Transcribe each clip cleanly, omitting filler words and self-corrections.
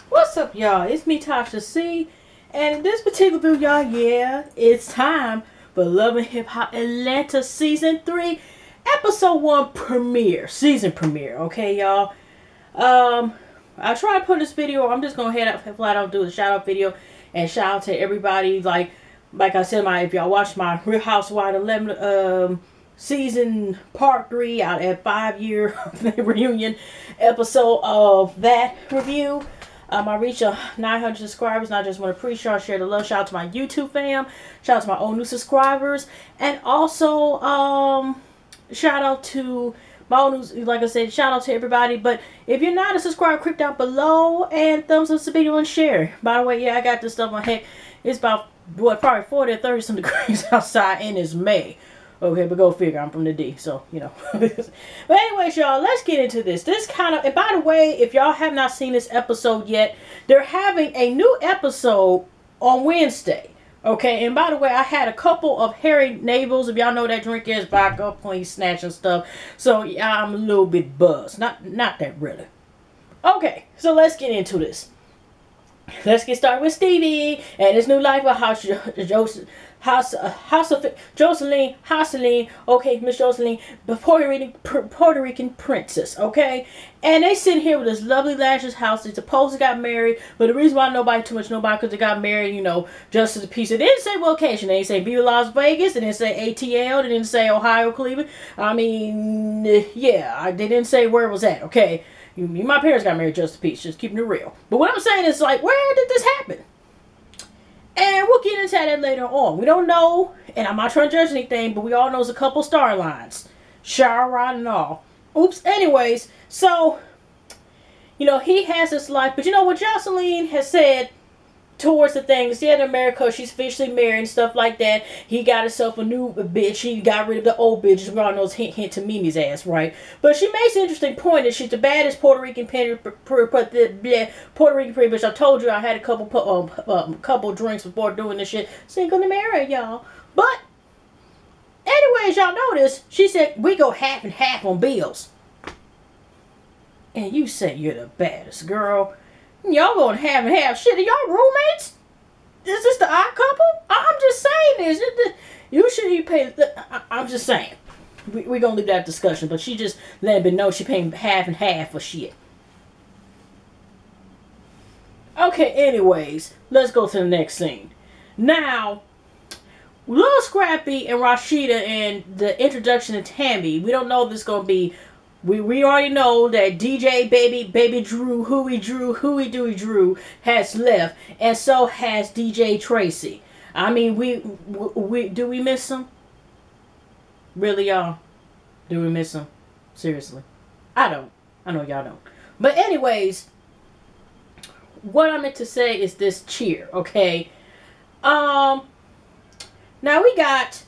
What's up, y'all? It's me, Tasha C. And in this particular video, y'all, yeah, it's time for Love and Hip Hop Atlanta Season 3, Episode 1 premiere. Season premiere, okay, y'all? I tried to put this video, I'm just going to head out flat out, do a shout out video. And shout out to everybody, like I said, if y'all watched my Real Housewives 11 season part 3 out at 5-year reunion episode of that review. I reached 900 subscribers, and I just want to appreciate, share the love. Shout out to my YouTube fam. Shout out to my old new subscribers. And also, shout out to my old new, like I said, shout out to everybody. But if you're not a subscriber, click down below and thumbs up the video and share. By the way, yeah, I got this stuff on. Heck, it's about, what, probably 40 or 30 some degrees outside, and it's May. Okay, but go figure, I'm from the D, so, you know. But anyways, y'all, let's get into this. This kind of, and by the way, if y'all have not seen this episode yet, they're having a new episode on Wednesday. Okay, and by the way, I had a couple of Harry Navels. If y'all know that drink is vodka, please snatch and stuff. So, yeah, I'm a little bit buzzed. Not that really. Okay, so let's get into this. Let's get started with Stevie and his new life of Joseline, okay, Miss Joseline, the Puerto Rican princess, okay? And they sit here with this lovely lashes house. They supposed to got married, but the reason why nobody because they got married, you know, just as a piece. It didn't say location. They didn't say Viva Las Vegas. They didn't say ATL. They didn't say Ohio, Cleveland. I mean, yeah, they didn't say where it was at, okay? My parents got married just a piece, just keeping it real. But what I'm saying is, like, where did this happen? And we'll get into that later on. We don't know, and I'm not trying to judge anything, but we all know there's a couple storylines. Shower rod and all. Oops. Anyways, so, you know, he has his life. But you know what Joseline has said towards the things, yeah, in America, she's officially married and stuff like that. He got himself a new bitch. He got rid of the old bitch. God knows, hint to Mimi's ass, right? But she makes an interesting point that she's the baddest Puerto Rican bitch. I told you I had a couple drinks before doing this shit. Single to marry, y'all. But anyways, y'all notice she said we go half and half on bills. And you say you're the baddest girl. Y'all going half and half. Shit, are y'all roommates? Is this the odd couple? I'm just saying this. You shouldn't pay. I'm just saying. We're going to leave that discussion. But she just let me know she paying half and half for shit. Okay, anyways. Let's go to the next scene. Now, Little Scrappy and Rasheeda and the introduction of Tammy. We don't know if this is going to be. We already know that DJ Baby Drew, Huey Drew has left, and so has DJ Tracy. I mean, do we miss him? Really, y'all? Do we miss him? Seriously, I don't. I know y'all don't. But anyways, what I meant to say is this cheer, okay? Now we got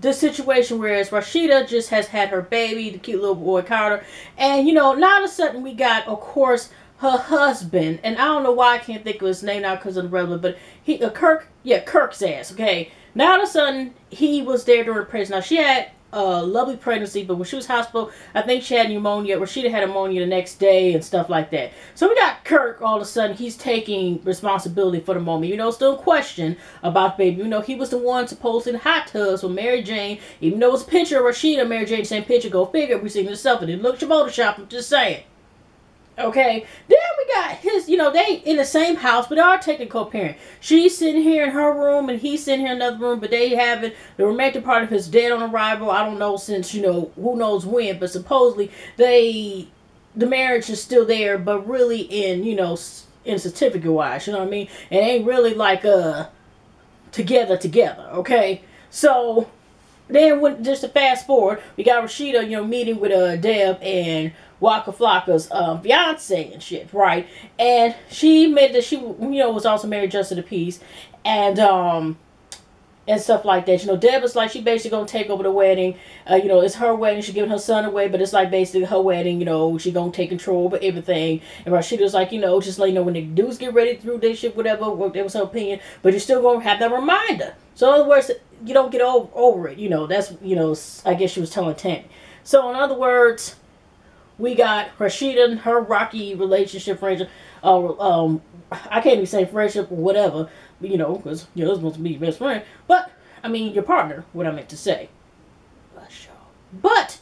the situation where Rasheeda just has had her baby, the cute little boy Carter, and you know, now all of a sudden we got, of course, her husband, and I don't know why I can't think of his name now because of the brother, but he, Kirk's ass, okay. Now all of a sudden he was there during pregnancy. Now she had a lovely pregnancy, but when she was hospital, I think she had pneumonia. Rasheeda had pneumonia the next day and stuff like that. So we got Kirk. All of a sudden, he's taking responsibility for the moment. You know, still question about baby. You know, he was the one supposed in hot tubs with Mary Jane. Even though it was a picture of Rasheeda, Mary Jane, same picture. Go figure. We seen this stuff and it looked your Photoshop. I'm just saying. Okay, then we got his, you know, they in the same house, but they are taking co-parent. She's sitting here in her room, and he's sitting here in another room, but they having the romantic part of his dead on arrival. I don't know since, you know, who knows when, but supposedly the marriage is still there, but really in, you know, in certificate-wise, you know what I mean? It ain't really like, together, okay? So, then when, just to fast forward, we got Rasheeda, you know, meeting with Deb and Waka Flocka's fiance and shit, right? And she admitted that she, you know, was also married just to the peace, and stuff like that. You know, Deb is like, she basically gonna take over the wedding. You know, it's her wedding. She giving her son away, but it's like basically her wedding. You know, she gonna take control over everything. And Rasheeda's like, you know, just like, you know, when the dudes get ready to do this shit, whatever, that was her opinion. But you're still gonna have that reminder. So in other words, you don't get over it. You know, that's, you know, I guess she was telling Tammy. So in other words, we got Rasheeda and her rocky relationship, I can't even say friendship or whatever, you know, because your husband's supposed to be your best friend. But I mean, your partner. What I meant to say. But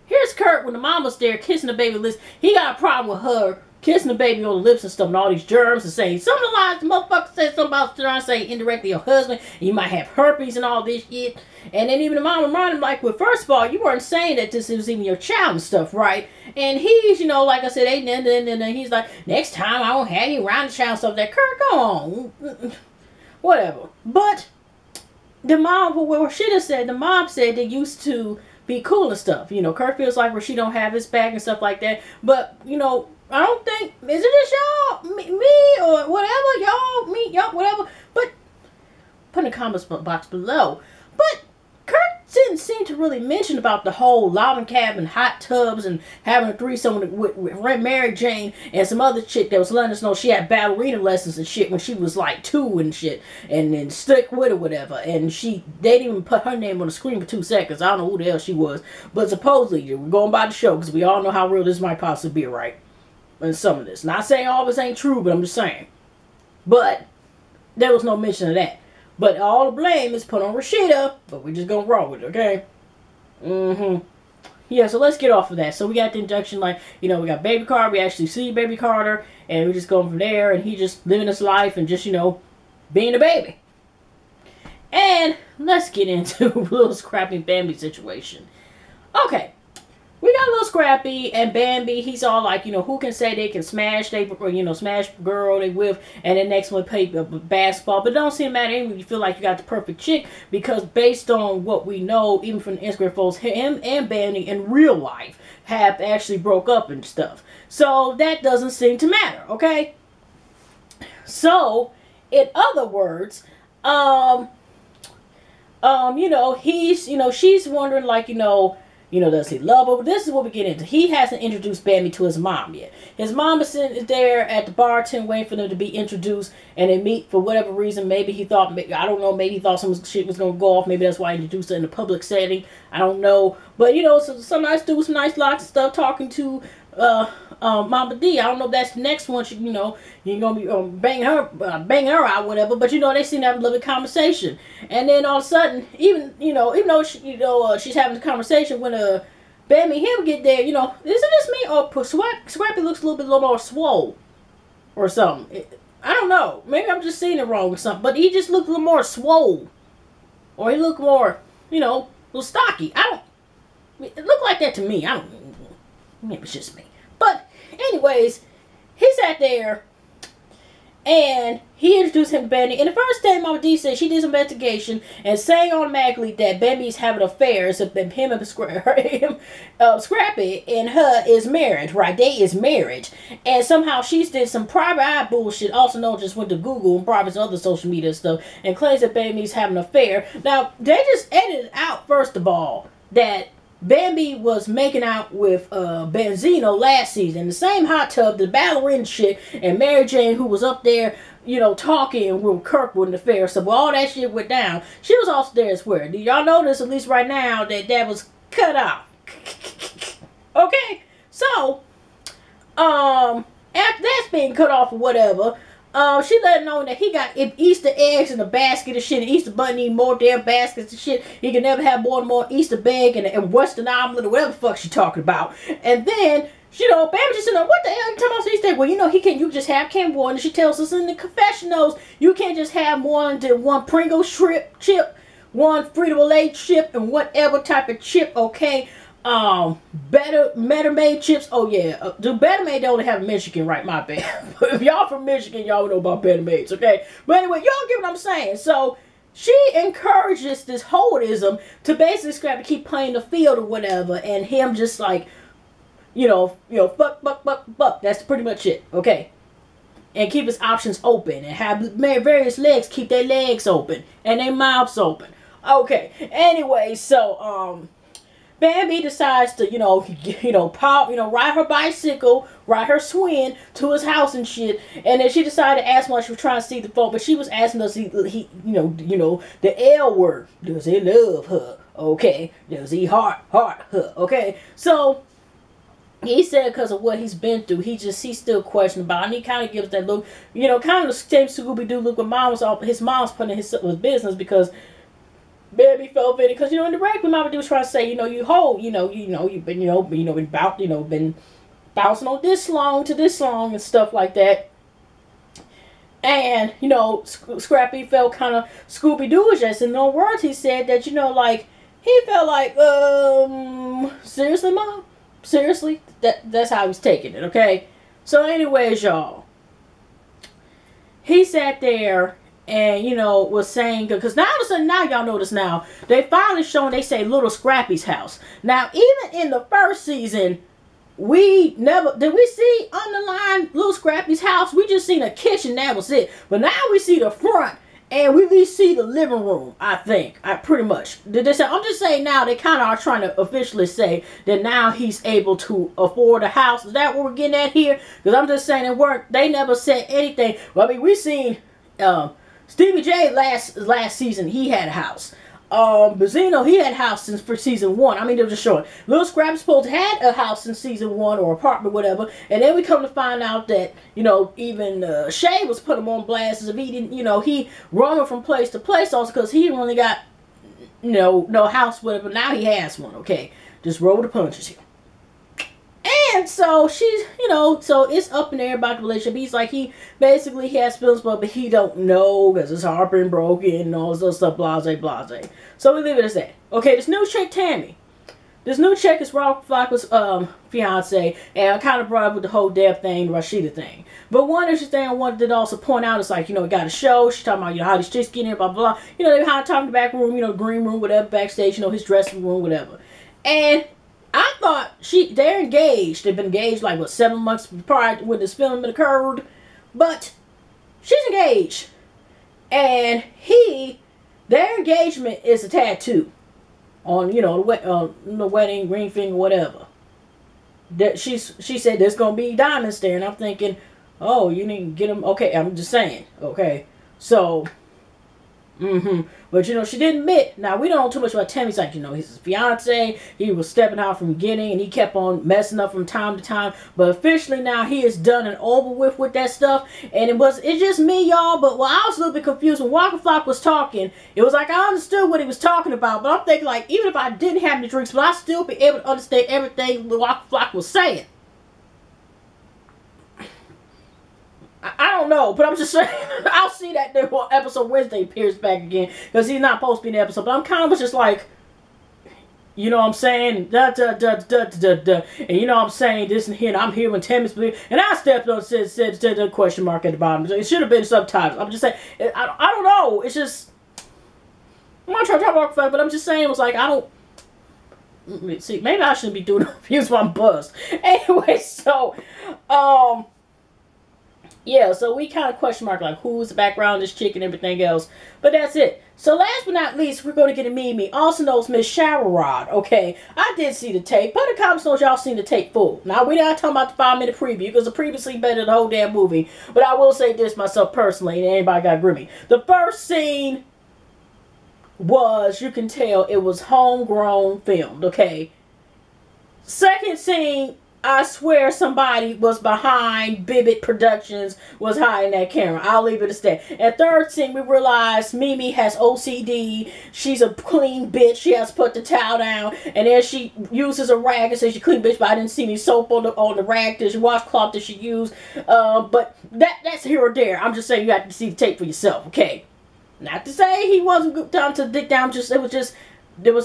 here's Kurt when the mama's there kissing the baby lips. He got a problem with her kissing the baby on the lips and stuff and all these germs and saying some of the lines the motherfucker said something about trying to say indirectly your husband. You might have herpes and all this shit. And then even the mom reminded him like, well, first of all, you weren't saying that this was even your child and stuff, right? And he's, you know, like I said, and he's like, next time I won't have you around the child and stuff. That Kurt, go on. Whatever. But the mom, what Rasheeda said, the mom said they used to be cool and stuff. You know, Kurt feels like Rasheeda don't have his back and stuff like that. But, you know, I don't think, is it just y'all, me, or whatever, y'all, me, y'all, whatever. But, put in the comments box below. But, Kurt didn't seem to really mention about the whole logging cabin, hot tubs, and having a threesome with Mary Jane and some other chick that was letting us know she had ballerina lessons and shit when she was like 2 and shit, and then stick with her, whatever. And they didn't even put her name on the screen for 2 seconds. I don't know who the hell she was, but supposedly we're going by the show because we all know how real this might possibly be, right? And some of this, not saying all this ain't true, but I'm just saying. But there was no mention of that. But all the blame is put on Rasheeda, but we're just going to roll with it, okay? Yeah, so let's get off of that. So we got the induction, like, you know, we got Baby Carter. We actually see Baby Carter, and we're just going from there, and he just living his life and just, you know, being a baby. And let's get into a little Scrappy and Bambi situation. Okay. We got a little Scrappy and Bambi. He's all like, you know, who can say they can smash, smash girl they with, and then next one play basketball. But it don't seem to matter even if you feel like you got the perfect chick, because based on what we know, even from the Instagram photos, him and Bambi in real life have actually broke up and stuff. So that doesn't seem to matter, okay? So, in other words, you know, she's wondering, like, does he love her? This is what we get into. He hasn't introduced Bambi to his mom yet. His mom is sitting there at the bartender waiting for them to be introduced, and they meet for whatever reason. Maybe he thought, I don't know, maybe he thought some shit was going to go off. Maybe that's why he introduced her in a public setting. I don't know. But, you know, so some nice dudes, some nice lots of stuff talking to Mama D. I don't know if that's the next one. You're going to be banging her out, whatever. But, you know, they seem to have a little bit of conversation. And then all of a sudden, even though she's having a conversation when Bambi and him get there, you know, is it just me or Scrappy looks a little more swole or something? I don't know. Maybe I'm just seeing it wrong or something. But he just looked a little more swole. Or he looked more, you know, a little stocky. It looked like that to me. I don't know. Maybe it's just me. But, anyways, he sat there, and he introduced him to Bambi. And the first thing Mama D said, she did some investigation, and saying automatically that Bambi's having affairs, him and Scrappy and her is marriage, right? They is marriage. And somehow she's did some private eye bullshit, also known just went to Google and probably some other social media stuff, and claims that Bambi's having an affair. Now, they just edited out, first of all, that Bambi was making out with Benzino last season. The same hot tub, the ballerina shit, and Mary Jane, who was up there, you know, talking with Kirkwood in the fair. So when all that shit went down, she was also there as well. Do y'all notice, at least right now, that was cut out? Okay? So, after that's being cut off or whatever, she let him know that he got Easter eggs in a basket of shit, and Easter Bunny need more damn baskets of shit. He can never have more and more Easter egg and Western omelet or whatever the fuck she talking about. And then, you know, Bambi just said, what the hell you talking about Easter egg? Well, you know, you just have one, and she tells us in the confessionals, you can't just have more than one Pringles chip, one Frito-Lay chip, and whatever type of chip, okay? Better Made chips. Oh yeah, the Better Made they only have in Michigan, right? My bad. But if y'all from Michigan, y'all know about Better Mades, okay? But anyway, y'all get what I'm saying. So she encourages this holism to basically Scrappy keep playing the field or whatever, and him just like, fuck. That's pretty much it, okay? And keep his options open, and have various legs keep their legs open and their mouths open. Okay. Anyway, so Bambi decides to, ride her bicycle, ride her swing to his house and shit. And then she decided to ask while she was trying to see the phone, but she was asking us, the L word. Does he love her? Okay. Does he heart her? Okay. So, he said because of what he's been through, he's still questioning about it. And he kind of gives that look, you know, kind of the same Scooby-Doo look when his mom's putting his business because Baby felt vinny. Because, you know, in the record, Mama D was trying to say, you know, you've been, been bouncing on this song to this song and stuff like that. And, you know, Scrappy felt kind of Scooby-Doo-ish. In no words, he said that, you know, like, he felt like, seriously, Mom? Seriously? That's how he was taking it, okay? So anyways, y'all, he sat there and, you know, was saying, because now all of a sudden, now y'all notice now, they finally shown, they say Little Scrappy's house. Now, even in the first season, we never, did we see underline Little Scrappy's house? We just seen a kitchen, that was it. But now we see the front. And we at least see the living room, I think. Pretty much. Did they say? I'm just saying now they kind of are trying to officially say that now he's able to afford a house. Is that what we're getting at here? Because I'm just saying they never said anything. Well, I mean, we seen Stevie J last season. He had a house. Bazzino, he had a house since for season 1. I mean, they're just showing. Little Scrappy supposed to had a house in season 1 or apartment, whatever. And then we come to find out that, you know, even Shay was putting him on blast as if he didn't, you know, he roaming from place to place also because he only got, you know, no house with him. But now he has one, okay? Just roll the punches here. And so she's, you know, so it's up in there about the relationship. He's like, he basically has feelings, but he don't know because his heart been broken and all this other stuff, blase. So we leave it as that. Okay, this new chick, Tammy. This new chick is Flocka's fiance, and I kind of brought up with the whole Deb thing, the Rasheeda thing. But one interesting thing I wanted to also point out is like, you know, we got a show. She's talking about, you know, how these chicks get in here, blah, blah, blah. You know, they kind of talking in the back room, you know, green room, whatever, backstage, you know, his dressing room, whatever. And I thought they're engaged. They've been engaged like, what, 7 months prior to when this film occurred. But she's engaged. And their engagement is a tattoo on, you know, the wedding, ring finger, whatever. That she said there's going to be diamonds there. And I'm thinking, oh, you need to get them. Okay, I'm just saying. Okay. So, but, you know, she didn't admit. Now, we don't know too much about Tammy's like, you know, he's his fiance. He was stepping out from the beginning, and he kept on messing up from time to time. But officially now, he is done and over with that stuff. And it's just me, y'all. But I was a little bit confused when Waka Flocka was talking. It was like I understood what he was talking about. But I'm thinking, like, even if I didn't have any drinks, would I still be able to understand everything Waka Flocka was saying? I don't know, but I'm just saying, I'll see that episode Wednesday appears back again, because he's not supposed to be in the episode, but I'm kind of just like, you know what I'm saying, and you know what I'm saying, this and here, and I'm here when Tammy's believe, and I stepped up and said the question mark at the bottom, it should have been subtitles. I'm just saying, I don't know, it's just, I'm not trying to talk about it, but I'm just saying, it was like, I don't, see, maybe I shouldn't be doing reviews while I'm buzzed. Anyway, so, yeah, so we kind of question mark like who's the background of this chick and everything else. But that's it. So last but not least, we're going to get a Mimi. Also knows Miss Shower Rod. Okay, I did see the tape. Put in the comments knows y'all seen the tape full. Now, we're not talking about the 5-minute preview because the previously better than the whole damn movie. But I will say this myself personally, and anybody got to agree with me. The first scene was, you can tell, it was homegrown filmed, okay? Second scene, I swear somebody was behind Bibbit Productions, was hiding that camera. I'll leave it as that. And third scene, we realized Mimi has OCD. She's a clean bitch. She has to put the towel down. And then she uses a rag and says she's a clean bitch, but I didn't see any soap on the rag, the washcloth that she used. But that's here or there. I'm just saying you have to see the tape for yourself, okay? Not to say he wasn't good time to dig down. It was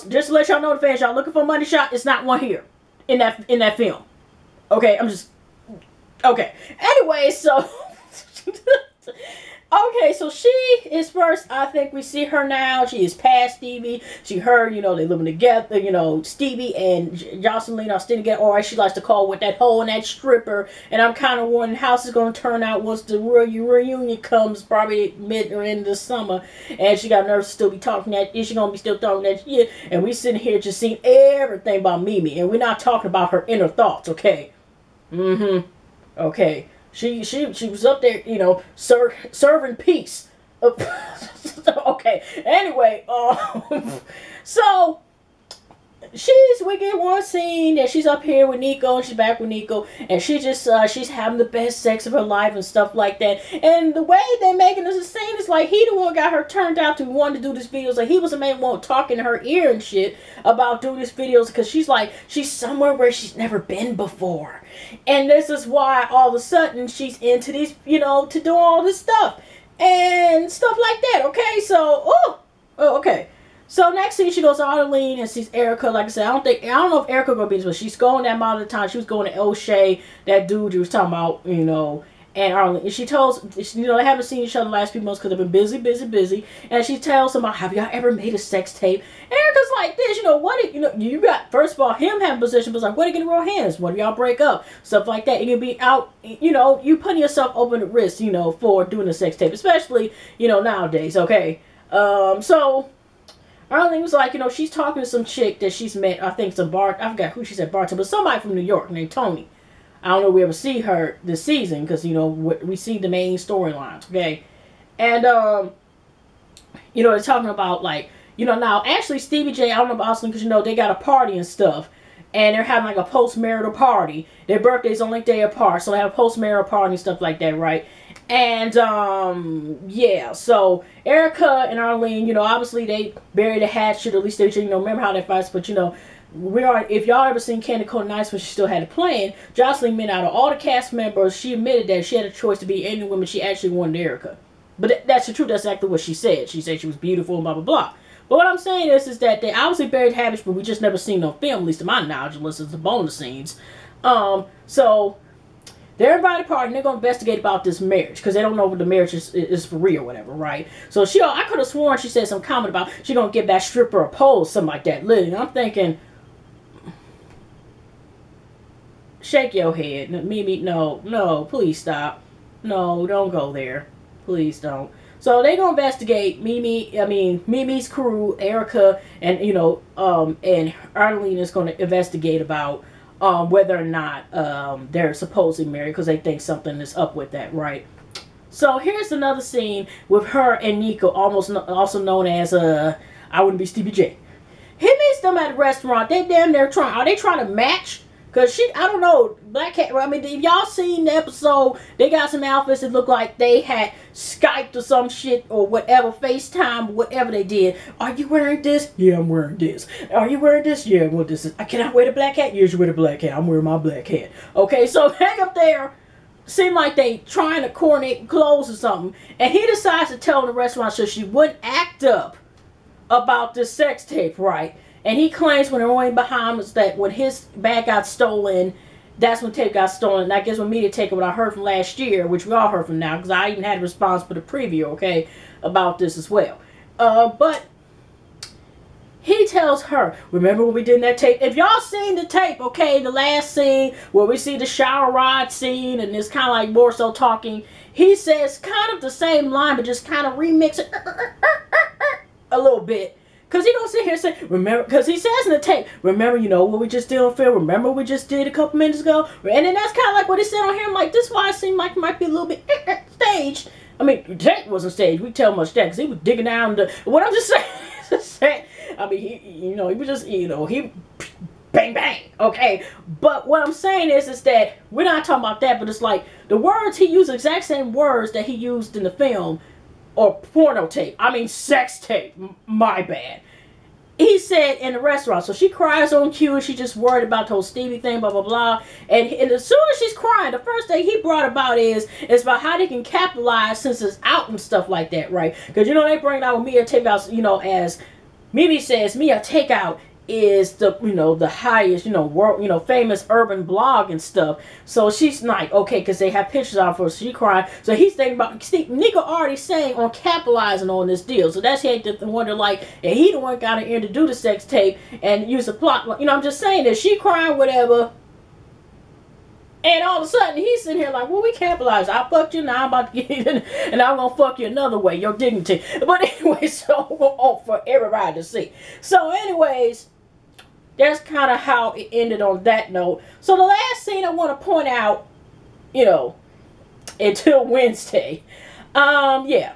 just to let y'all know, the fans, y'all looking for a money shot. It's not one here in that film. Okay, okay. Anyway, so okay, so she is first. I think we see her now. She is past Stevie. She heard, you know, they living together. You know, Stevie and Joseline are still together. Or as she likes to call, with that hole in that stripper. And I'm kind of wondering how this is going to turn out once the reunion comes, probably mid or end of the summer. And she got nerves to still be talking that. Is she going to be still talking that shit? And we sitting here just seeing everything about Mimi, and we're not talking about her inner thoughts. Okay. Okay. She was up there, you know, serving peace. Okay. Anyway, so we get one scene that she's up here with Nico, and she's back with Nico, and she just she's having the best sex of her life and stuff like that. And the way they're making this scene is like he the one got her turned out to want to do this videos. Like he was the main one talking in her ear and shit about doing these videos, because she's like, she's somewhere where she's never been before, and this is why all of a sudden she's into these, you know, to do all this stuff and stuff like that. Okay, so okay. So next scene, she goes to Arlene and sees Erica. Like I said, I don't know if Erica gonna be this, but she's going that amount of the time. She was going to O'Shea, that dude you was talking about, you know, and Arlene. And she tells, you know, they haven't seen each other the last few months because they've been busy. And she tells them, have y'all ever made a sex tape? And Erica's like this, you know, you got, first of all, him having position, but it's like, what are you gonna roll hands? What do y'all break up? Stuff like that. And you'll be out, you know, you putting yourself open at risk, you know, for doing a sex tape, especially, you know, nowadays, okay? So Arlene was like, you know, she's talking to some chick that she's met, I think some I forgot who she said bartender, but somebody from New York named Tony. I don't know if we ever see her this season, because, you know, we see the main storylines, okay? And, you know, they're talking about, like, you know, now, actually, Stevie J, I don't know about Austin, because, you know, they got a party and stuff, and they're having, like, a post-marital party. Their birthday's only day apart, so they have a post-marital party and stuff like that, right? And, yeah, so Erica and Arlene, you know, obviously they buried the hatchet, at least they, you know, remember how they fight, but, you know, if y'all ever seen Candy Coated Nights when she still had it playing, Joseline meant out of all the cast members, she admitted that she had a choice to be any woman. She actually wanted Erica. But that's the truth. That's exactly what she said. She said she was beautiful and blah, blah, blah. But what I'm saying is that they obviously buried habits, but we just never seen no film, at least to my knowledge, unless it's the bonus scenes. So they're invited to party, and they're going to investigate about this marriage, because they don't know if the marriage is for real or whatever, right? So I could have sworn she said some comment about she going to give that stripper a pole, something like that. Literally, and I'm thinking, shake your head. Mimi, no, please stop. No, don't go there. Please don't. So they gonna investigate Mimi's crew, Erica, and, you know, and Arlene is gonna investigate about whether or not they're supposedly married, because they think something is up with that, right? So here's another scene with her and Nico, also known as I Wouldn't Be Stevie J. He meets them at a restaurant. They damn near are they trying to match? Because I don't know, Black Cat, I mean, if y'all seen the episode, they got some outfits that look like they had Skyped or some shit or whatever, FaceTime, whatever they did. Are you wearing this? Yeah, I'm wearing this. Are you wearing this? Yeah, well, this is, I cannot wear the black hat? Yes, you wear the black hat. I'm wearing my black hat. Okay, so hang up there. Seemed like they trying to coordinate clothes or something. And he decides to tell the restaurant so she wouldn't act up about this sex tape, right? And he claims when they're only behind us that when his bag got stolen, that's when tape got stolen. And I guess when media take it, what I heard from last year, which we all heard from now, because I even had a response for the preview, okay, about this as well. But he tells her, remember when we did that tape? If y'all seen the tape, okay, the last scene where we see the shower rod scene and it's kind of like more so talking, he says kind of the same line, but just kind of remix it a little bit. Because he don't sit here and say, remember, because he says in the tape, remember, you know, what we just did on film, remember what we just did a couple minutes ago? And then that's kind of like what he said on here. I'm like, this is why it seemed like it might be a little bit staged. I mean, the tape wasn't staged. We tell much that because he was digging down the, what I'm just saying, I mean, he was just, he bang, bang, okay? But what I'm saying is that we're not talking about that, but it's like the words, he used the exact same words that he used in the film, or porno tape. I mean, sex tape. My bad. He said in the restaurant. So she cries on cue. She just worried about the whole Stevie thing, blah, blah, blah. And as soon as she's crying, the first thing he brought about is about how they can capitalize since it's out and stuff like that, right? Because, they bring it out with Mia Takeout, as Mimi says, Mia Takeout is the, the highest, world, famous urban blog and stuff. So she's like, okay, because they have pictures on her, so she crying. So he's thinking about, Nico already saying on capitalizing on this deal. So that's he to wonder, like, and he the one got in to do the sex tape and use the plot. I'm just saying that she crying, whatever. And all of a sudden, he's sitting here like, well, we capitalize. I fucked you, now I'm about to get in, and I'm going to fuck you another way, your dignity. But anyway, so, for everybody to see. So anyways, that's kind of how it ended on that note. So the last scene I want to point out, until Wednesday. Yeah.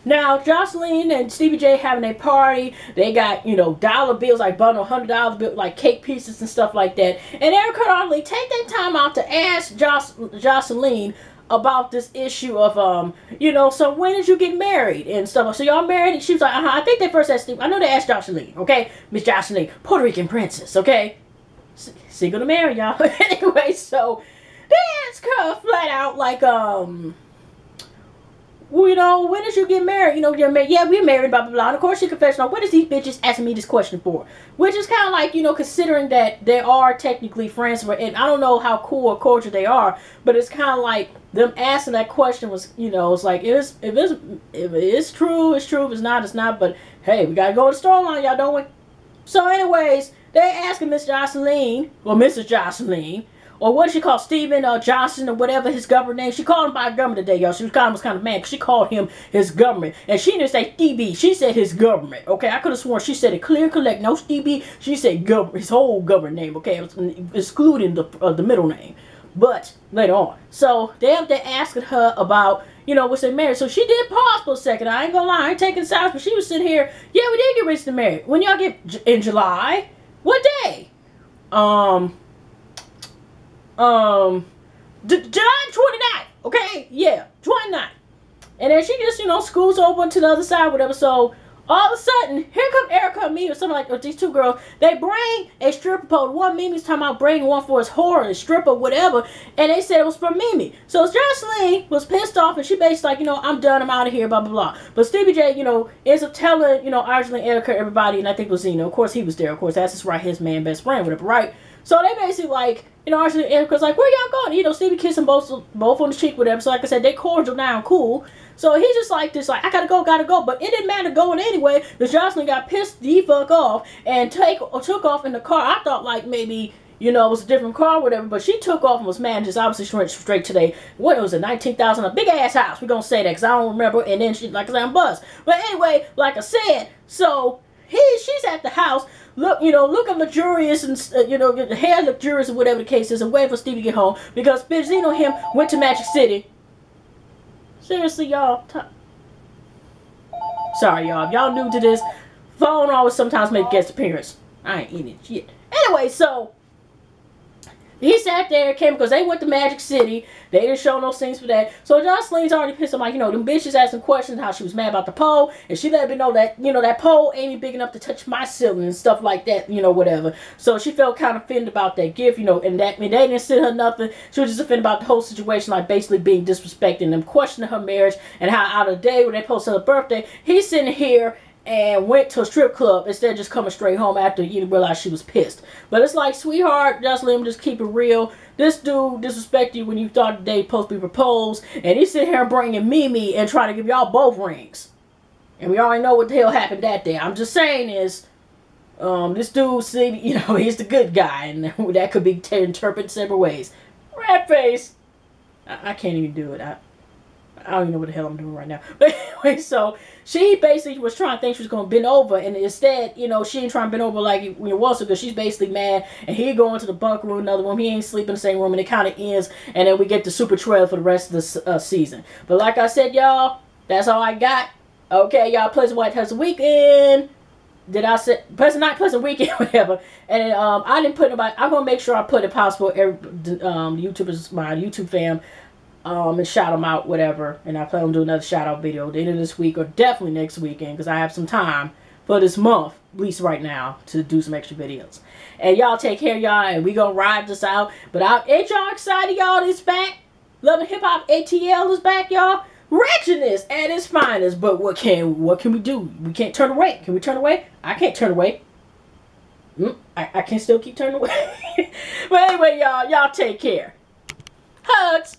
Now, Joseline and Stevie J having a party. They got, you know, dollar bills, like bundle $100 bill, like cake pieces and stuff like that. And Erica Arlene take that time out to ask Joseline about this issue of, you know, so when did you get married and stuff. So y'all married? And she was like, I think they first asked Steve. I know they asked Joseline, okay? Miss Joseline, Puerto Rican princess, okay? Single to marry, y'all. Anyway, so they asked her flat out, like, well, you know, when did you get married? You know, you're married. Yeah, we're married, blah, blah, blah. And of course, she confessed, no, what is these bitches asking me this question for? Which is kind of like, you know, considering that they are technically friends, and I don't know how cool or cordial they are, but it's kind of like them asking that question was, you know, it's like, if it's true, it's true. If it's not, it's not. But hey, we got to go to the storyline, y'all, don't we? So anyways, they're asking Miss Joseline, or Mrs. Joseline, or what she called Stephen Johnson or whatever his government name. She called him by government today, y'all. She was kind of mad because she called him his government. And she didn't say Stevie. She said his government. Okay, I could have sworn she said it clear and collect. No Stevie. She said his whole government name. Okay, excluding the middle name. But later on. So they're asking her about, you know, what's they married. So she did pause for a second. I ain't gonna lie. I ain't taking sides. But she was sitting here. Yeah, we did get ready to marry. When y'all get in July? What day? July 29th, okay? Yeah, 29th. And then she just, you know, scoots over to the other side, whatever. So, all of a sudden, here come Erica and Mimi, or something like, or these two girls. They bring a stripper pole. One Mimi's talking about bringing one for his whore, his stripper, whatever. And they said it was for Mimi. So, Joseline was pissed off, and she basically like, you know, I'm done, I'm out of here, blah, blah, blah. But Stevie J, you know, ends up telling, you know, Arjun, Erica, everybody, and I think it was Zeno. Of course, he was there. Of course, that's his right, his man, best friend, whatever, right? So, they basically like, you know, Arjun and Erica's like, where y'all going? You know, Stevie kissing both on the cheek, whatever. So, like I said, they cordial now, cool. So he's just like this, like, I gotta go. But it didn't matter going anyway, because Joseline got pissed the fuck off and took off in the car. I thought, like, maybe, you know, it was a different car or whatever, but she took off and was mad. Just obviously she went straight to what was it, 19,000, a big ass house. We're gonna say that, because I don't remember. And then she, like I said, I'm buzzed. But anyway, like I said, so she's at the house, looking luxurious and, you know, the hair luxurious or whatever the case is, and waiting for Stevie to get home, because bitch, Zeno and him went to Magic City. Seriously, y'all. Sorry, y'all. If y'all new to this, phone always sometimes make guest appearance. I ain't eating shit. Anyway, so he sat there, came because they went to Magic City. They didn't show no scenes for that. So Joseline's already pissed. I'm like, you know, them bitches asking questions, how she was mad about the pole, and she let me know that, you know, that pole ain't even big enough to touch my ceiling and stuff like that, you know, whatever. So she felt kind of offended about that gift, you know, and they didn't send her nothing. She was just offended about the whole situation, like basically being disrespecting them, questioning her marriage, and how out of the day when they posted her birthday, he's sitting here and went to a strip club instead of just coming straight home after you realized she was pissed. But it's like, sweetheart, Joseline, just keep it real. This dude disrespected you when you thought the day supposed to be proposed, and he's sitting here bringing Mimi and trying to give y'all both rings. And we already know what the hell happened that day. I'm just saying is, this dude, see, you know, he's the good guy, and that could be interpreted several ways. Rat face. I can't even do it. I don't even know what the hell I'm doing right now. But anyway, so she basically was trying to think she was going to bend over. And instead, you know, she ain't trying to bend over like it was. Because she's basically mad. And he going to the bunk room, another room. He ain't sleeping in the same room. And it kind of ends. And then we get the super trailer for the rest of the season. But like I said, y'all, that's all I got. Okay, y'all, pleasant white Thursday weekend. Did I say pleasant night, pleasant weekend, whatever? And I didn't put nobody. I'm going to make sure I put it possible. Every YouTubers, my YouTube fam. And shout them out, whatever. And I plan on doing another shout out video at the end of this week or definitely next weekend, because I have some time for this month, at least right now, to do some extra videos. And y'all take care, y'all, and we gonna ride this out. But ain't y'all excited, y'all? It's back. Loving Hip Hop ATL is back, y'all. Ratchetness at its finest. But what can we do? We can't turn away. Can we turn away? I can't turn away. I can still keep turning away. But anyway, y'all take care. Hugs.